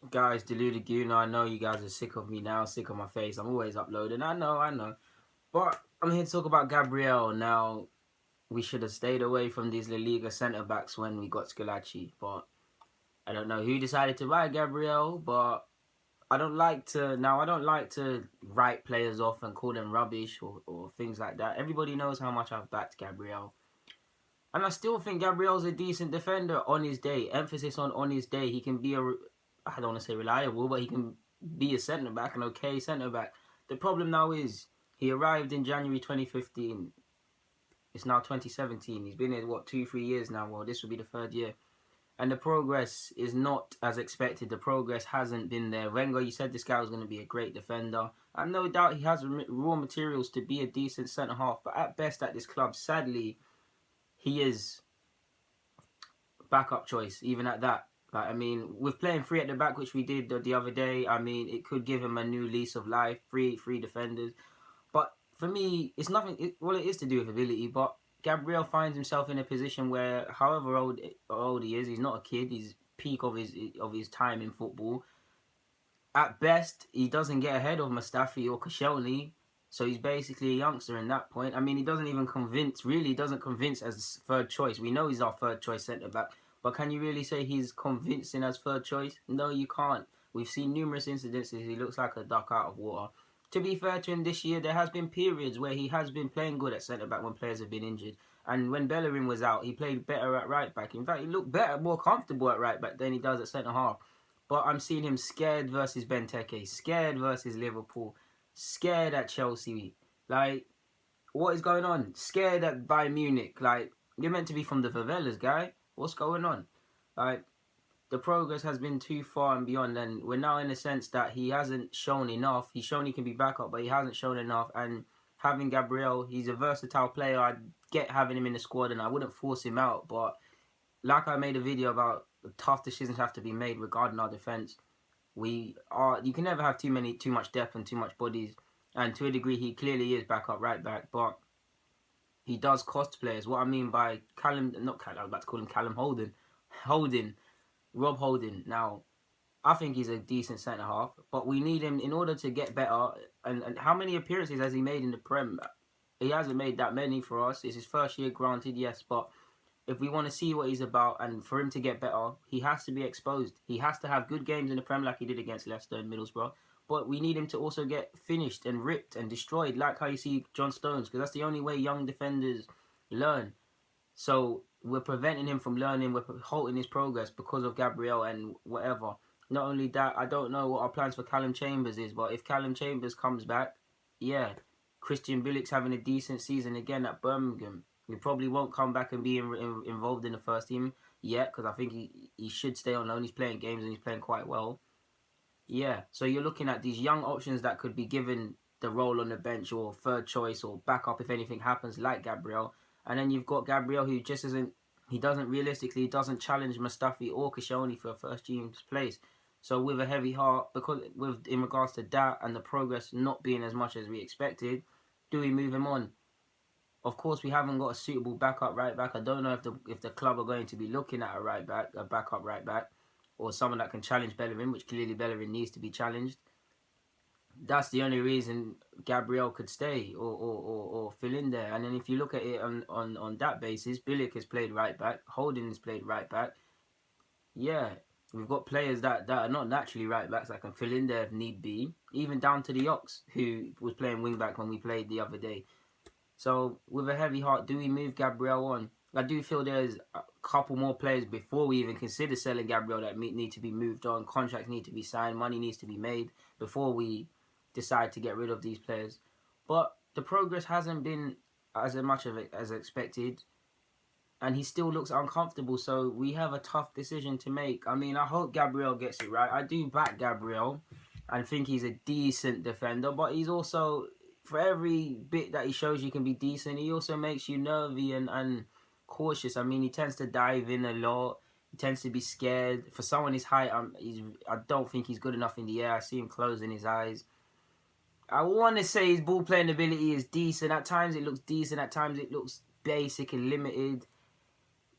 Guys, Deluded Gooner, I know you guys are sick of me now, sick of my face. I'm always uploading. I know. But I'm here to talk about Gabriel. Now, we should have stayed away from these La Liga centre backs when we got Scalacci. But I don't know who decided to buy Gabriel. But I don't like to write players off and call them rubbish or things like that. Everybody knows how much I've backed Gabriel. And I still think Gabriel's a decent defender on his day. Emphasis on his day. He can be I don't want to say reliable, but he can be a centre back, an okay centre back. The problem now is he arrived in January 2015. It's now 2017. He's been here, 2-3 years now? Well, this will be the third year. And the progress is not as expected. The progress hasn't been there. Wenger, you said this guy was going to be a great defender. And no doubt he has raw materials to be a decent centre half. But at best at this club, sadly, he is backup choice, even at that. Like, I mean, with playing three at the back, which we did the other day, I mean, it could give him a new lease of life, three defenders. But for me, it's nothing. It is to do with ability, but Gabriel finds himself in a position where, however old he is, he's not a kid. He's peak of his time in football. At best, he doesn't get ahead of Mustafi or Koscielny, so he's basically a youngster in that point. I mean, he doesn't even convince. Really, doesn't convince as third choice. We know he's our third choice centre back, but can you really say he's convincing as third choice? No, you can't. We've seen numerous incidences. He looks like a duck out of water. To be fair to him, this year there has been periods where he has been playing good at centre back when players have been injured. And when Bellerin was out, he played better at right back. In fact, he looked better, more comfortable at right back than he does at centre half. But I'm seeing him scared versus Benteke, scared versus Liverpool, scared at Chelsea. Like, what is going on? Scared at Bayern Munich. Like, you're meant to be from the favelas, guy. What's going on? Like, the progress has been too far and beyond, and we're now in a sense that he hasn't shown enough. He's shown he can be backup, but he hasn't shown enough. And having Gabriel, he's a versatile player. I'd get having him in the squad, and I wouldn't force him out. But like I made a video about, tough decisions have to be made regarding our defense. You can never have too much depth and too much bodies. And to a degree, he clearly is backup right back, but he does cost players. What I mean by not Callum, I was about to call him Callum Rob Holding. Now, I think he's a decent centre half, but we need him in order to get better. And how many appearances has he made in the Prem? He hasn't made that many for us. It's his first year, granted, yes, but if we want to see what he's about and for him to get better, he has to be exposed. He has to have good games in the Prem like he did against Leicester and Middlesbrough. But we need him to also get finished and ripped and destroyed, like how you see John Stones, because that's the only way young defenders learn. So we're preventing him from learning. We're halting his progress because of Gabriel and whatever. Not only that, I don't know what our plans for Callum Chambers is, but if Callum Chambers comes back, yeah, Christian Billick's having a decent season again at Birmingham. He probably won't come back and be involved in the first team yet, because I think he should stay on loan. He's playing games and he's playing quite well. Yeah, so you're looking at these young options that could be given the role on the bench or third choice or backup if anything happens, like Gabriel. And then you've got Gabriel, who just isn't, he doesn't challenge Mustafi or Koscielny for a first team's place. So with a heavy heart, because in regards to that and the progress not being as much as we expected, do we move him on? Of course, we haven't got a suitable backup right back. I don't know if the club are going to be looking at a backup right back, or someone that can challenge Bellerin, which clearly Bellerin needs to be challenged. That's the only reason Gabriel could stay or fill in there. And then if you look at it on that basis, Bilic has played right back, Holding has played right back. Yeah, we've got players that are not naturally right backs that can fill in there if need be, even down to the Ox, who was playing wing back when we played the other day. So with a heavy heart, do we move Gabriel on? I do feel there's a couple more players before we even consider selling Gabriel that need to be moved on. Contracts need to be signed. Money needs to be made before we decide to get rid of these players. But the progress hasn't been as much of it as expected. And he still looks uncomfortable. So we have a tough decision to make. I mean, I hope Gabriel gets it right. I do back Gabriel and think he's a decent defender. But he's also, for every bit that he shows you can be decent, he also makes you nervy and cautious. I mean, he tends to dive in a lot. He tends to be scared. For someone his height, I don't think he's good enough in the air. I see him closing his eyes. I want to say his ball playing ability is decent. At times it looks decent. At times it looks basic and limited.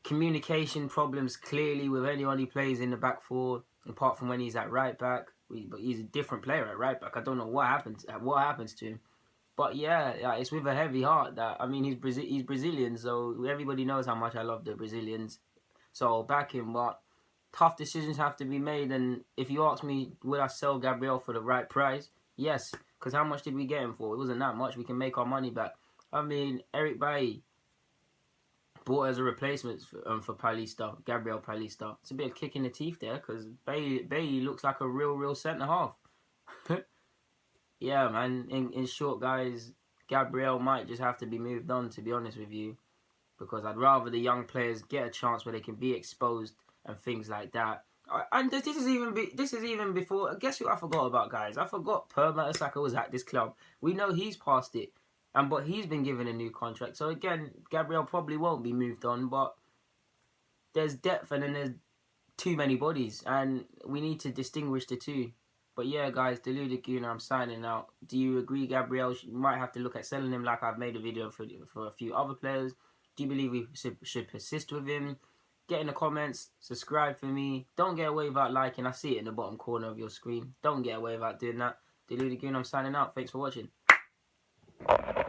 Communication problems clearly with anyone he plays in the back four. apart from when he's at right back. But he's a different player at right back. I don't know what happens to him. But yeah, it's with a heavy heart that, I mean, he's Brazilian, so everybody knows how much I love the Brazilians. So I'll back him, but tough decisions have to be made. And if you ask me, would I sell Gabriel for the right price? Yes, because how much did we get him for? It wasn't that much. We can make our money back. I mean, Eric Bailly bought as a replacement for Paulista, Gabriel Paulista. It's a bit of kick in the teeth there, because Bailly looks like a real centre-half. Yeah, man. In short, guys, Gabriel might just have to be moved on, to be honest with you, because I'd rather the young players get a chance where they can be exposed and things like that. And this is even before. Guess who I forgot about, guys? I forgot Per Mertesacker was at this club. We know he's past it, but he's been given a new contract. So again, Gabriel probably won't be moved on, but there's depth and then there's too many bodies, and we need to distinguish the two. But yeah, guys, Deluded Gooner, I'm signing out. Do you agree, Gabriel? You might have to look at selling him, like I've made a video for a few other players. Do you believe we should persist with him? Get in the comments, subscribe for me. Don't get away without liking. I see it in the bottom corner of your screen. Don't get away without doing that. Deluded Gooner, I'm signing out. Thanks for watching.